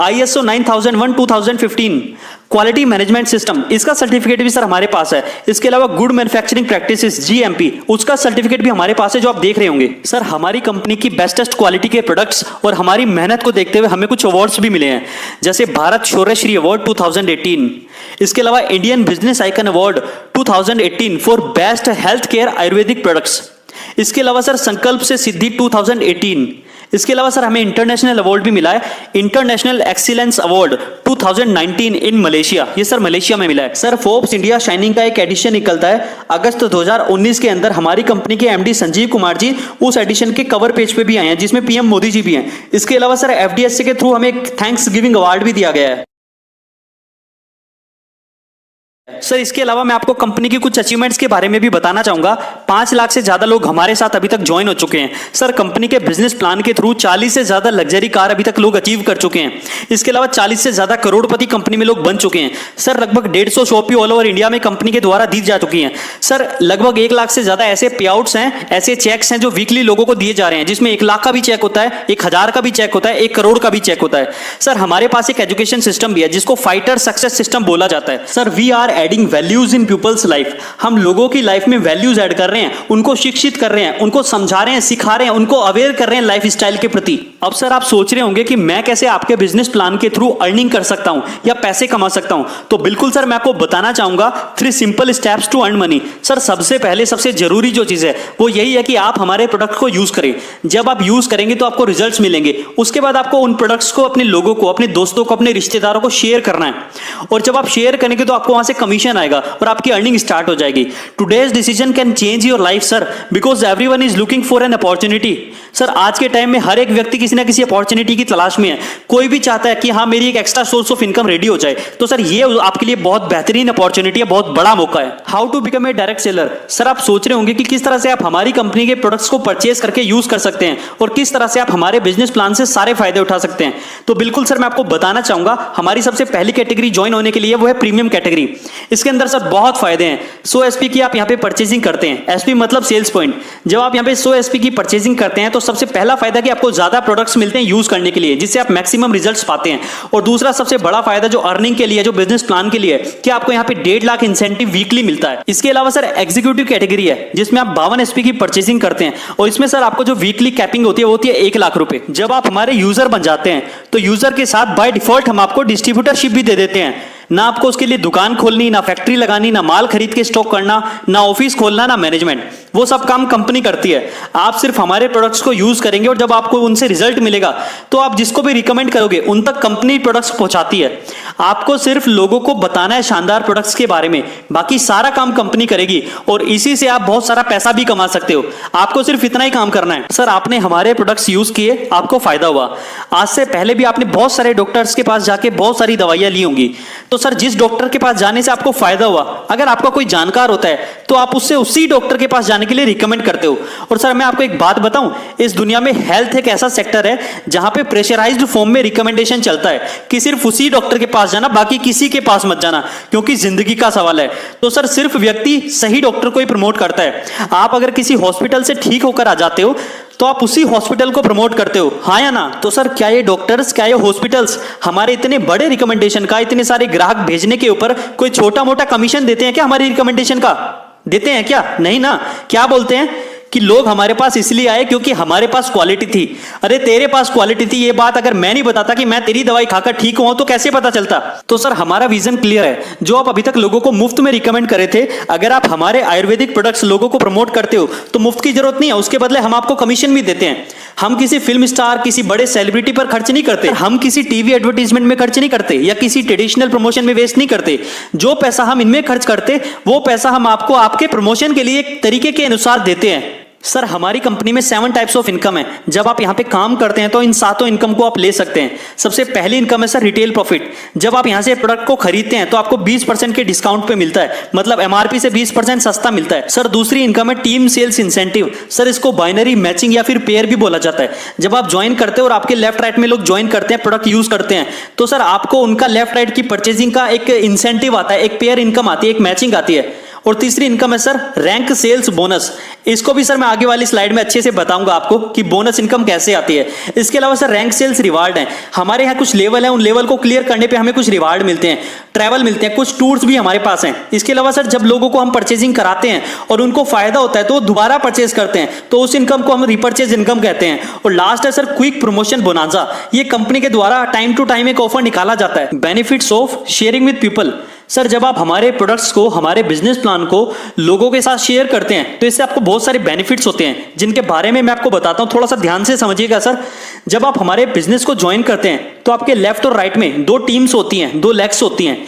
ISO 9001 2015 क्वालिटी मैनेजमेंट सिस्टम इसका सर्टिफिकेट भी सर हमारे पास है। इसके अलावा गुड मैन्युफैक्चरिंग प्रैक्टिसेस GMP उसका सर्टिफिकेट भी हमारे पास है जो आप देख रहे होंगे। सर हमारी कंपनी की बेस्टेस्ट क्वालिटी के प्रोडक्ट्स और हमारी मेहनत को देखते हुए हमें कुछ अवार्ड्स भी मिले हैं, जैसे भारत शौर्यश्री अवार्ड 2018। इसके अलावा Indian business icon award 2018 for best health care Ayurvedic products. इसके अलावा सर संकल्प से सिद्धि 2018। इसके अलावा सर हमें इंटरनेशनल अवार्ड भी मिला है, international excellence award 2019 in Malaysia. ये सर मलेशिया में मिला है। सर फोर्ब्स इंडिया शाइनिंग का एक एडिशन निकलता है अगस्त 2019 के अंदर। हमारी कंपनी के MD संजीव कुमार जी उस एडिशन के कवर पेज पे भी आए हैं, जिसमें PM मोदी जी भी हैं। इसके अलावा सर FDSA के थ्रू हमें एक थैंक्स गिविंग अवार्ड भी दिया गया है। सर इसके अलावा मैं आपको कंपनी की कुछ अचीवमेंट्स के बारे में भी बताना चाहूंगा। 5 लाख से ज्यादा लोग हमारे साथ अभी तक ज्वाइन हो चुके हैं। सर कंपनी के बिजनेस प्लान के थ्रू 40 से ज्यादा लग्जरी कार अभी तक लोग अचीव कर चुके हैं। इसके अलावा 40 से ज्यादा करोड़पति कंपनी में लोग बन चुके हैं। सर लगभग 150 शॉपी ऑल ओवर इंडिया में कंपनी के द्वारा दी जा चुकी हैं। सर लगभग 1 लाख से ज्यादा ऐसे पे आउट्स हैं, ऐसे चेक्स हैं जो वीकली लोगों को दिए जा रहे हैं, जिसमें 1 लाख का भी चेक होता है, 1000 का भी चेक होता है, 1 करोड़ का भी चेक होता है। सर हमारे पास एक एजुकेशन सिस्टम भी है जिसको फाइटर सक्सेस सिस्टम बोला जाता है। Sir we are adding values in people's life. हम लोगों की लाइफ में वैल्यूज ऐड कर रहे हैं, उनको शिक्षित कर रहे हैं, उनको समझा रहे हैं, सिखा रहे हैं, उनको अवेयर कर रहे हैं लाइफ स्टाइल के प्रति। अब सर आप सोच रहे होंगे कि मैं कैसे आपके बिजनेस प्लान के थ्रू अर्निंग कर सकता हूं या पैसे कमा सकता हूं। तो बिल्कुल सर मैं आपको बताना चाहूंगा 3 simple steps to earn money. Sir सबसे पहले सबसे जरूरी जो चीज है वो यही है कि आप हमारे प्रोडक्ट को यूज करें। जब आप यूज करेंगे तो आपको रिजल्ट्स मिलेंगे। उसके बाद आपको उन प्रोडक्ट्स को अपने लोगों को, अपने दोस्तों को, अपने रिश्तेदारों को शेयर करना है, और जब आप शेयर करेंगे तो आपको वहां से कमीशन आएगा और आपकी अर्निंग स्टार्ट हो जाएगी। Today's decision can change your life sir, because everyone is looking for an opportunity. Sir आज के टाइम में हर एक व्यक्ति किसी ना किसी अपॉर्चुनिटी की तलाश में है। कोई भी चाहता है कि हाँ मेरी एक extra source of income ready हो जाए। तो सर ये आपके लिए बहुत बेहतरीन अपॉर्चुनिटी है, बहुत बड़ा मौका है। How to become a direct seller. Sir आप सोच रहे होंगे कि किस तरह से आप हमारी कंपनी के प्रोडक्ट्स को परचेज करके यूज कर सकते हैं और किस तरह से आप हमारे बिजनेस प्लान से सारे फायदे उठा सकते हैं। तो बिल्कुल सर मैं आपको बताना चाहूंगा हमारी सबसे पहली कैटेगरी ज्वाइन होने के लिए वो है प्रीमियम कैटेगरी। इसके अंदर सर बहुत फायदे हैं। 100 SP की आप यहाँ पे परचेजिंग करते हैं, SP मतलब सेल्स पॉइंट। जब आप यहाँ पे 100 SP की परचेजिंग करते हैं तो सबसे पहला फायदा कि आपको ज्यादा प्रोडक्ट्स मिलते हैं यूज करने के लिए, जिससे आप मैक्सिमम रिजल्ट्स पाते हैं। और दूसरा सबसे बड़ा फायदा जो अर्निंग के लिए, जो बिजनेस प्लान के लिए है, कि आपको यहाँ पे 1.5 लाख इंसेंटिव वीकली मिलता है। इसके अलावा सर एग्जीक्यूटिव कैटेगरी है जिसमें आप 52 SP की परचेजिंग करते हैं और इसमें सर आपको जो वीकली कैपिंग होती है वो होती है 1 लाख रुपए। जब आप हमारे यूजर बन जाते हैं तो यूजर के साथ बाय डिफॉल्ट हम आपको डिस्ट्रीब्यूटरशिप भी दे देते हैं। ना आपको उसके लिए दुकान खोलनी, ना फैक्ट्री लगानी, ना माल खरीद के स्टॉक करना, ना ऑफिस खोलना, ना मैनेजमेंट। वो सब काम कंपनी करती है। आप सिर्फ हमारे प्रोडक्ट्स को यूज करेंगे और जब आपको उनसे रिजल्ट मिलेगा तो आप जिसको भी रिकमेंड करोगे उन तक कंपनी प्रोडक्ट्स पहुंचाती है। आपको सिर्फ लोगों को बताना है शानदार प्रोडक्ट्स के बारे में, बाकी सारा काम कंपनी करेगी और इसी से आप बहुत सारा पैसा भी कमा सकते हो। आपको सिर्फ इतना ही काम करना है। सर आपने हमारे प्रोडक्ट्स यूज किए, आपको फायदा हुआ। आज से पहले भी आपने बहुत सारे डॉक्टर्स के पास जाके बहुत सारी दवाइयां ली होंगी। तो सर जिस डॉक्टर के पास जाने से आपको फायदा हुआ, अगर आपका कोई जानकार होता है तो आप उससे उसी डॉक्टर के पास जाने के लिए रिकमेंड करते हो। और सर मैं आपको एक बात बताऊं, इस दुनिया में हेल्थ एक ऐसा सेक्टर है जहां पे प्रेशराइज्ड फॉर्म में रिकमेंडेशन चलता है कि सिर्फ उसी डॉक्टर के पास जाना, बाकी किसी के पास मत जाना, क्योंकि जिंदगी का सवाल है। तो सर सिर्फ व्यक्ति सही डॉक्टर को ही प्रमोट करता है। आप अगर किसी हॉस्पिटल से ठीक होकर आ जाते हो तो आप उसी हॉस्पिटल को प्रमोट करते हो, हाँ या ना। तो सर क्या ये डॉक्टर्स, क्या ये हॉस्पिटल्स हमारे इतने बड़े रिकमेंडेशन का, इतने सारे ग्राहक भेजने के ऊपर कोई छोटा मोटा कमीशन देते हैं क्या? हमारी रिकमेंडेशन का देते हैं क्या? नहीं ना। क्या बोलते हैं कि लोग हमारे पास इसलिए आए क्योंकि हमारे पास क्वालिटी थी। अरे तेरे पास क्वालिटी थी ये बात अगर मैं नहीं बताता कि मैं तेरी दवाई खाकर ठीक हुआ तो कैसे पता चलता? तो सर हमारा विजन क्लियर है। जो आप अभी तक लोगों को मुफ्त में रिकमेंड करे थे, अगर आप हमारे आयुर्वेदिक प्रोडक्ट्स लोगों को प्रमोट करते हो तो मुफ्त की जरूरत नहीं है, उसके बदले हम आपको कमीशन भी देते हैं। हम किसी फिल्म स्टार, किसी बड़े सेलिब्रिटी पर खर्च नहीं करते, हम किसी टीवी एडवर्टीजमेंट में खर्च नहीं करते या किसी ट्रेडिशनल प्रमोशन में वेस्ट नहीं करते। जो पैसा हम इनमें खर्च करते वो पैसा हम आपको आपके प्रमोशन के लिए एक तरीके के अनुसार देते हैं। सर हमारी कंपनी में 7 टाइप्स ऑफ इनकम है। जब आप यहाँ पे काम करते हैं तो इन 7 इनकम को आप ले सकते हैं। सबसे पहली इनकम है सर रिटेल प्रॉफिट। जब आप यहाँ से प्रोडक्ट को खरीदते हैं तो आपको 20% के डिस्काउंट पे मिलता है, मतलब एमआरपी से 20% सस्ता मिलता है। सर दूसरी इनकम है टीम सेल्स इंसेंटिव। सर इसको बाइनरी मैचिंग या फिर पेयर भी बोला जाता है। जब आप ज्वाइन करते हैं और आपके लेफ्ट राइट में लोग ज्वाइन करते हैं, प्रोडक्ट यूज करते हैं, तो सर आपको उनका लेफ्ट राइट की परचेजिंग का एक इंसेंटिव आता है, एक पेयर इनकम आती है, एक मैचिंग आती है। और तीसरी इनकम है सर रैंक सेल्स बोनस। इसको भी सर मैं आगे वाली स्लाइड में अच्छे से बताऊंगा आपको कि बोनस इनकम कैसे आती है। इसके अलावा सर रैंक सेल्स रिवार्ड है। हमारे यहाँ कुछ लेवल है, उन लेवल को क्लियर करने पे हमें कुछ रिवार्ड मिलते हैं, ट्रैवल मिलते हैं, कुछ टूर्स भी हमारे पास हैं। इसके अलावा सर जब लोगों को हम परचेजिंग कराते हैं और उनको फायदा होता है तो वो दोबारा परचेज करते हैं, तो उस इनकम को हम रिपर्चेज इनकम कहते हैं। और लास्ट है सर क्विक प्रमोशन बोनांजा। ये कंपनी के द्वारा टाइम टू टाइम एक ऑफर निकाला जाता है, benefits of sharing with people. Sir जब आप हमारे प्रोडक्ट्स को, हमारे बिजनेस प्लान को लोगों के साथ शेयर करते हैं तो इससे आपको बहुत सारे बेनिफिट्स होते हैं, जिनके बारे में मैं आपको बताता हूं। थोड़ा सा ध्यान से समझिएगा सर। जब आप हमारे बिजनेस को ज्वाइन करते हैं तो आपके लेफ्ट और राइट में 2 टीम्स होती हैं, 2 लेग्स होती हैं।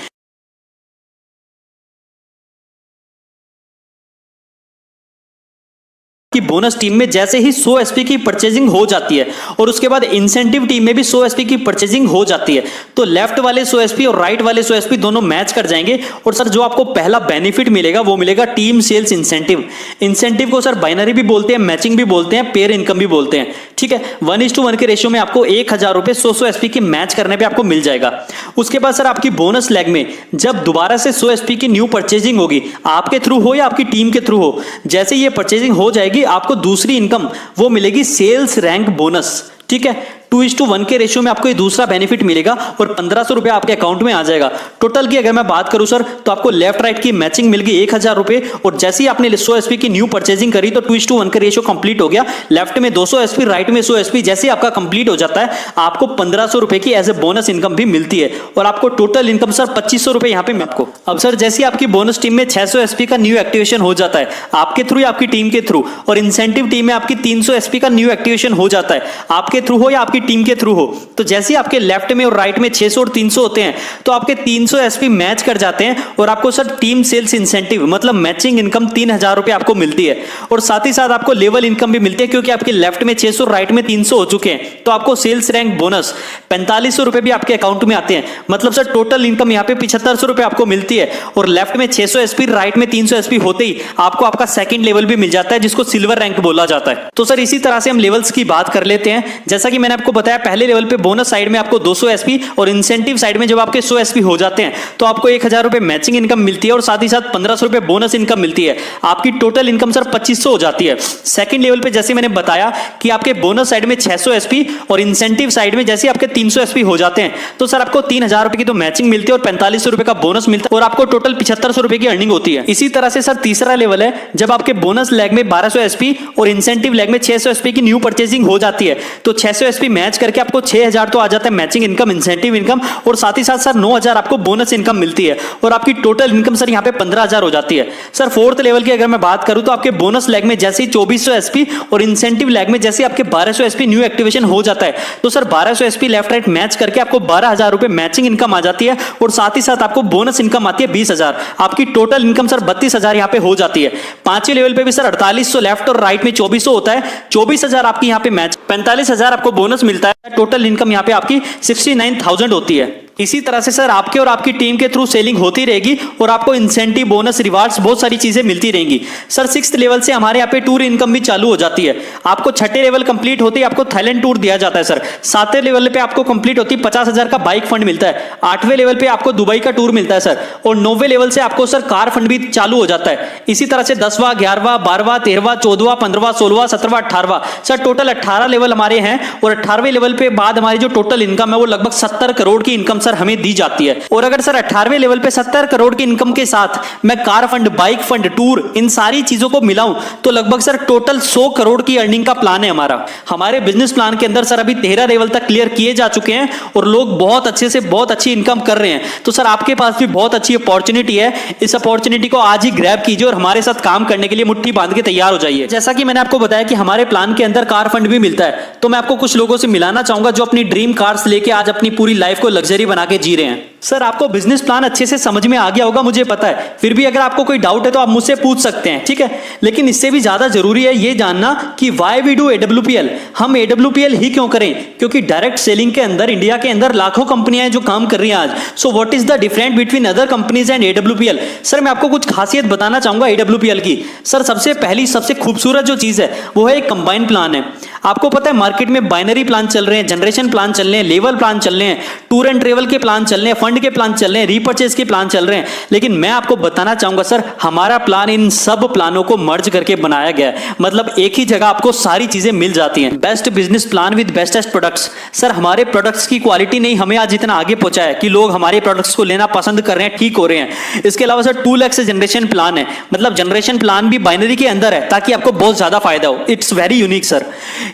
कि बोनस टीम में जैसे ही 100 एसपी की परचेजिंग हो जाती है और उसके बाद इंसेंटिव टीम में भी 100 एसपी की परचेजिंग हो जाती है, तो लेफ्ट वाले 100 एसपी और राइट वाले 100 एसपी दोनों मैच कर जाएंगे। और सर जो आपको पहला बेनिफिट मिलेगा वो मिलेगा टीम सेल्स इंसेंटिव। इंसेंटिव को सर बाइनरी भी बोलते हैं, मैचिंग भी बोलते हैं, पेयर इनकम भी बोलते हैं। ठीक है, 1:1 के रेशियो में आपको 1000 रुपए 100 एसपी की मैच करने पर आपको मिल जाएगा। उसके बाद सर आपकी बोनस लेग में जब दोबारा से 100 एसपी की न्यू परचेजिंग होगी, आपके थ्रू हो या आपकी टीम के थ्रू हो, जैसे ये परचेजिंग हो जाएगी आपको दूसरी इनकम वो मिलेगी सेल्स रैंक बोनस। ठीक है, 2:1 के रेशियो में आपको ये दूसरा बेनिफिट मिलेगा और 1500 रुपए आपके अकाउंट में आ जाएगा। टोटल की अगर मैं बात करूं सर तो आपको लेफ्ट राइट की मैचिंग मिल गई 1000 रुपए, और जैसे ही आपने 100 एसपी की न्यू परचेजिंग करी तो 2:1 का रेशियो कंप्लीट हो गया। लेफ्ट में 200 एसपी, राइट में 100 एसपी, जैसे ही आपका कंप्लीट हो जाता है आपको 1500 रुपए की एज ए बोनस इनकम भी मिलती है। और आपको टोटल इनकम सर 2500 रुपए यहाँ पे मैं आपको। अब सर जैसे आपकी बोनस टीम में 600 एसपी का न्यू एक्टिवेशन हो जाता है आपके थ्रू या आपकी टीम के थ्रू, और इंसेंटिव टीम में आपकी 300 एसपी का न्यू एक्टिवेशन हो जाता है आपके थ्रू हो या आपकी टीम के थ्रू हो, तो जैसे आपके लेफ्ट में और राइट में 600 और 300 होते हैं तो आपके 300 एसपी मैच कर जाते हैं और आपको सर टीम सेल्स इंसेंटिव मतलब मैचिंग इनकम 3000 रुपए आपको मिलती है। और साथ ही साथ आपको लेवल इनकम भी मिलती है, क्योंकि आपके लेफ्ट में 600 राइट में 300 हो चुके हैं, तो आपको सेल्स रैंक बोनस 4500 रुपए भी आपके अकाउंट में आते हैं। मतलब सर टोटल इनकम यहाँ पे 7500 रुपए आपको मिलती है। और लेफ्ट में 600 एसपी, राइट में 300 एसपी होते ही आपको आपका सेकंड लेवल भी मिल जाता है, जिसको सिल्वर रैंक बोला जाता है। तो सर इसी तरह से हम लेवल्स की बात कर लेते हैं। जैसा कि मैंने आपको बताया, पहले लेवल पे बोनस साइड में आपको 200 एसपी और इंसेंटिव साइड में जब आपके 100 एसपी हो जाते हैं तो आपको 1000 रुपए मैचिंग इनकम मिलती है और साथ ही साथ 1500 रुपए बोनस इनकम मिलती है। आपकी टोटल इनकम सर 2500 हो जाती है। सेकंड लेवल पे जैसे मैंने बताया कि आपके बोनस साइड में 600 एसपी और इंसेंटिव साइड में जैसे आपके 300 एसपी हो जाते हैं तो सर आपको 3000 रुपए की तो मैचिंग मिलती है और 4500 रुपए का बोनस मिलता है और आपको टोटल 7500 रुपए की अर्निंग होती है। इसी तरह से सर तीसरा लेवल है जब आपके बोनस लेग में 1200 एसपी और इंसेंटिव लेग में 600 एसपी की न्यू परचेजिंग हो जाती है, तो 600 एसपी मैच करके आपको 6000 तो आ जाता है मैचिंग इनकम, इंसेंटिव इनकम, और साथ ही साथ सर 9000 आपको बोनस इनकम मिलती है और आपकी टोटल इनकम सर यहाँ पे 15000 हो जाती है। सर फोर्थ लेवल की अगर मैं बात करूं तो आपके बोनस लेग में जैसे ही 2400 एसपी और इंसेंटिव लेग में जैसे आपके 1200 एसपी न्यू एक्टिवेशन हो जाता है तो sir 1200 SP left right match करके आपको 12000 रुपए मैचिंग इनकम आ जाती है और साथ ही साथ आपको बोनस इनकम आती है 20000। आपकी टोटल इनकम सर 32000 यहाँ पे हो जाती है। पांचवें लेवल पे भी सर 4800 लेफ्ट और राइट में 2400 होता है, 24000 आपकी यहाँ पे मैच, 45000 आपको बोनस मिलता है। टोटल इनकम यहाँ पे आपकी 69,000 होती है। इसी तरह से सर आपके और आपकी टीम के थ्रू सेलिंग होती रहेगी और आपको इंसेंटिव, बोनस, रिवार्ड्स बहुत सारी चीजें मिलती रहेंगी। सर 6th लेवल से हमारे यहाँ पे टूर इनकम भी चालू हो जाती है। आपको 6ठे लेवल कंप्लीट होते ही आपको थाईलैंड टूर दिया जाता है सर। 7वें लेवल पे आपको कंप्लीट होती 50,000 का बाइक फंड मिलता है। 8वें लेवल पे आपको दुबई का टूर मिलता है सर। और 9वें लेवल से आपको सर कार फंड भी चालू हो जाता है। इसी तरह से 10वां, 11वां, 12वां, 13वां, 14वां, 15वां, 16वां, 17वां, 18वां, सर टोटल 18 लेवल हमारे हैं। और 18वें लेवल पे बाद हमारी जो टोटल इनकम है वो लगभग 70 करोड़ की इनकम सर हमें दी जाती है। और अगर सर 18वें लेवल पे 70 करोड़ की इनकम के साथ मैं car fund, bike fund, tour, इन सारी चीजों को मिलाऊं तो लगभग सर टोटल 100 करोड़ की अर्निंग का प्लान है हमारा। हमारे बिजनेस प्लान के अंदर सर अभी 13 लेवल तक क्लियर किए जा चुके हैं और लोग बहुत अच्छे से बहुत अच्छी इनकम कर रहे हैं। तो सर आपके पास भी बहुत अच्छी अपॉर्चुनिटी है। इस अपॉर्चुनिटी को आज ही ग्रैब कीजिए और हमारे साथ काम करने के लिए मुट्ठी बांध के तैयार हो जाइए। जैसा कि मैंने आपको बताया कि हमारे प्लान के अंदर कार फंड भी मिलता है, तो मैं आपको कुछ लोगों से मिलाना चाहूंगा जो अपनी ड्रीम कार्स लेके आज अपनी पूरी लाइफ को लग्जरी बना बना के जी रहे हैं। सर आपको बिजनेस प्लान अच्छे से समझ में आ गया होगा, मुझे पता है, फिर भी अगर आपको कोई डाउट है तो आप मुझसे पूछ सकते हैं, ठीक है। लेकिन इससे भी ज्यादा जरूरी है ये जानना कि व्हाई वी डू AWPL, हम AWPL ही क्यों करें, क्योंकि डायरेक्ट सेलिंग के अंदर इंडिया के अंदर लाखों कंपनियां हैं जो काम कर रही हैं आज। So what is the difference between other companies and AWPL। Sir मैं आपको कुछ खासियत बताना चाहूंगा AWPL की। सर सबसे पहली सबसे खूबसूरत जो चीज है वो है एक कंबाइंड प्लान है। आपको पता है मार्केट में बाइनरी प्लान चल रहे हैं, जनरेशन प्लान चल रहे हैं, लेवल प्लान चल रहे हैं, टूर एंड ट्रेवल के प्लान चल रहे हैं, फंड के प्लान चल रहे हैं, रीपर्चेज के प्लान चल रहे हैं। लेकिन मैं आपको बताना चाहूंगा सर हमारा प्लान इन सब प्लानों को मर्ज करके बनाया गया है। मतलब एक ही जगह आपको सारी चीजें मिल जाती हैं। Best business plan with bestest products. Sir हमारे प्रोडक्ट्स की क्वालिटी नहीं हमें आज इतना आगे पहुंचा है कि लोग हमारे प्रोडक्ट्स को लेना पसंद कर रहे हैं, ठीक हो रहे हैं। इसके अलावा सर 2 लाख से जनरेशन प्लान है, मतलब जनरेशन प्लान भी बाइनरी के अंदर है ताकि आपको बहुत ज्यादा फायदा हो। It's very unique sir,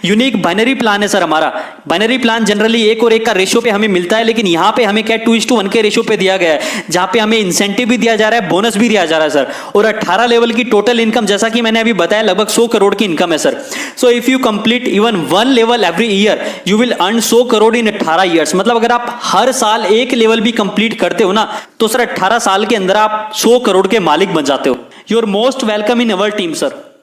unique binary plan है सर हमारा। बाइनरी प्लान जनरली 1 और 1 का रेशियो पे हमें मिलता है, लेकिन यहां पे हमें क्या 2:1 के रेशियो पे दिया गया है, जहां पे हमें इंसेंटिव भी दिया जा रहा है, बोनस भी दिया जा रहा है सर। और 18 लेवल की टोटल इनकम, जैसा कि मैंने अभी बताया, लगभग 100 करोड़ की इनकम है sir. So if you complete even 1 level every year you will earn 100 crore in 18 years. मतलब अगर आप हर साल 1 लेवल भी कंप्लीट करते हो ना तो सर 18 साल के अंदर आप 100 करोड़ के मालिक बन जाते हो। You are most welcome in our team sir.